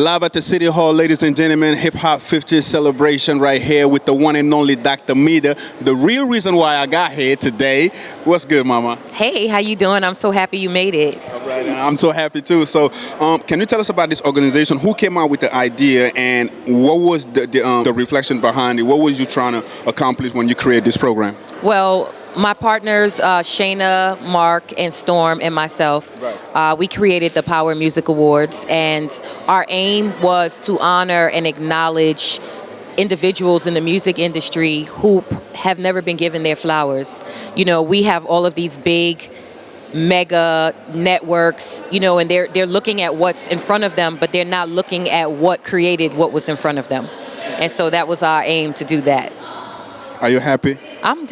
Live at the City Hall, ladies and gentlemen, Hip Hop 50th celebration right here with the one and only Dr. Meda. The real reason why I got here today. What's good, Mama? Hey, how you doing? I'm so happy you made it. All right, and I'm so happy too. So, can you tell us about this organization? Who came out with the idea, and what was the reflection behind it? What was you trying to accomplish when you created this program? Well, my partners, Shayna, Mark, and Storm, and myself, we created the Power Music Awards, and our aim was to honor and acknowledge individuals in the music industry who have never been given their flowers. You know, we have all of these big mega networks, you know, and they're looking at what's in front of them, but they're not looking at what created what was in front of them. And so that was our aim, to do that. Are you happy? I'm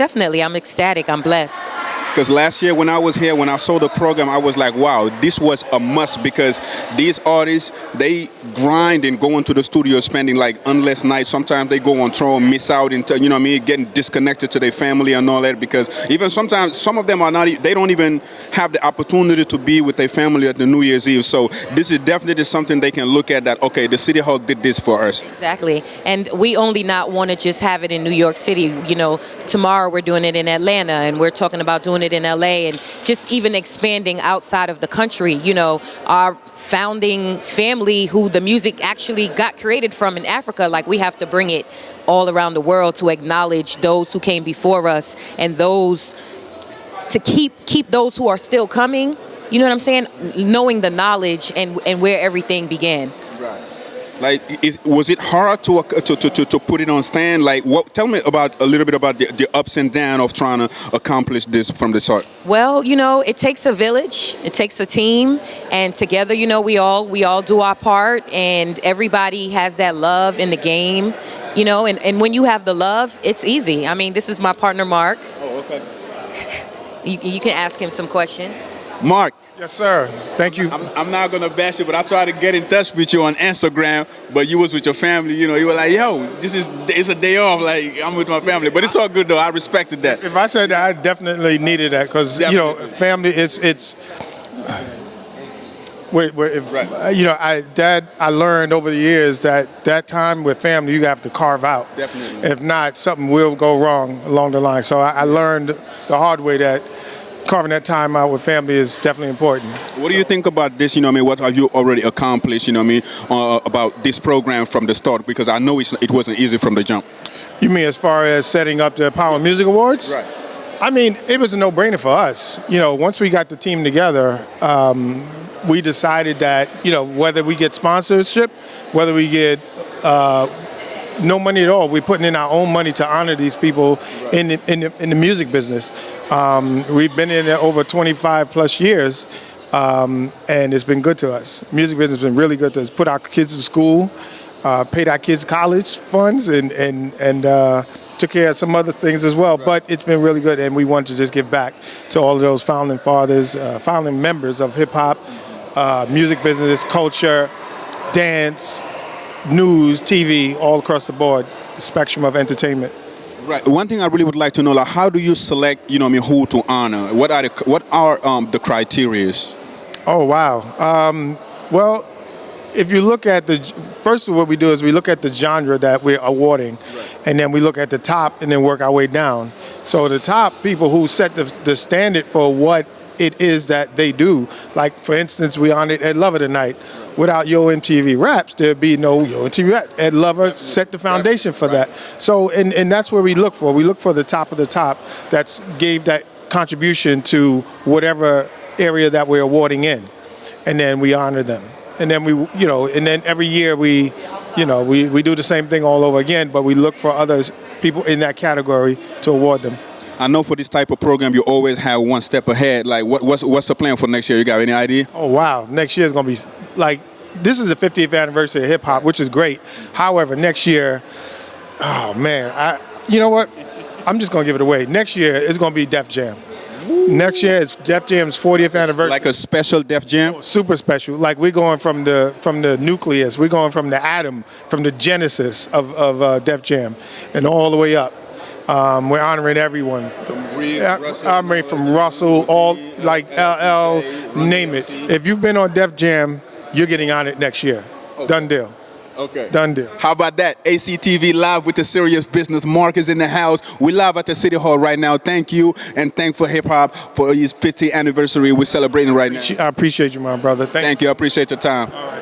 ecstatic, I'm blessed. Because last year when I was here, when I saw the program, I was like, wow, this was a must, because these artists, they grind and go into the studio spending like endless nights. Sometimes they go on tour, miss out into, you know what I mean, getting disconnected to their family and all that, because even sometimes some of them are not, they don't even have the opportunity to be with their family at the New Year's Eve. So this is definitely something they can look at, that, okay, the City Hall did this for us. Exactly. And we only not want to just have it in New York City. You know, tomorrow we're doing it in Atlanta, and we're talking about doing it in LA, and just even expanding outside of the country. You know, our founding family, who the music actually got created from in Africa, like, we have to bring it all around the world to acknowledge those who came before us, and those to keep those who are still coming, you know what I'm saying, knowing the knowledge and where everything began. Right. Like, was it hard to put it on stand? Like, tell me about a little bit about the ups and downs of trying to accomplish this from the start. Well, you know, it takes a village, it takes a team, and together, you know, we all do our part, and everybody has that love in the game, you know, and when you have the love, it's easy. I mean, this is my partner, Mark. Oh, okay. You can ask him some questions. Mark. Yes, sir. Thank you. I'm not going to bash you, but I tried to get in touch with you on Instagram, but you was with your family, you know. You were like, yo, it's a day off, like, I'm with my family. But it's all good, though. I respected that. If I said that, I definitely needed that, because, you know, family, right. You know, I learned over the years that time with family, you have to carve out. Definitely. If not, something will go wrong along the line. So I learned the hard way that carving that time out with family is definitely important. What do you think about this? You know what I mean? What have you already accomplished, you know what I mean, about this program from the start? Because I know it wasn't easy from the jump. You mean as far as setting up the Power Music Awards? Right. I mean, it was a no-brainer for us. You know, once we got the team together, we decided that, you know, whether we get sponsorship, whether we get no money at all, we're putting in our own money to honor these people in the music business. We've been in it over 25 plus years, and it's been good to us. Music business has been really good to us. Put our kids to school, paid our kids college funds, and took care of some other things as well. Right. But it's been really good, and we want to just give back to all of those founding fathers, founding members of hip hop, music business, culture, dance, news, TV, all across the board, spectrum of entertainment. Right. One thing I really would like to know, like, how do you select, you know, who to honor? What are the criteria? Oh wow. Well, if you look at first, what we do is we look at the genre that we're awarding, right, and then we look at the top and then work our way down. So the top people who set the standard for what it is that they do. Like, for instance, we honored Ed Lover tonight. Without Yo MTV Raps, there'd be no Yo MTV Raps. Ed Lover set the foundation for that. So, and that's where we look for. We look for the top of the top that's gave that contribution to whatever area that we're awarding in. And then we honor them. And then and then every year we do the same thing all over again, but we look for others, people in that category, to award them. I know for this type of program, you always have one step ahead. Like, what's the plan for next year? You got any idea? Oh, wow. Next year is going to be, like, this is the 50th anniversary of hip-hop, which is great. However, next year, oh, man, you know what? I'm just going to give it away. Next year, it's going to be Def Jam. Next year is Def Jam's 40th anniversary. Like a special Def Jam? Oh, super special. Like, we're going from the nucleus. We're going from the atom, from the genesis of Def Jam, and all the way up. We're honoring everyone. Honoring from Russell, all, like LL, name it. If you've been on Def Jam, you're getting honored next year. Done deal. Okay. Done deal. How about that? ACTV Live with the Serious Business. Mark is in the house. We live at the City Hall right now. Thank you, and thank for hip hop for his 50th anniversary. We're celebrating right now. I appreciate you, my brother. Thank you. I appreciate your time. All right.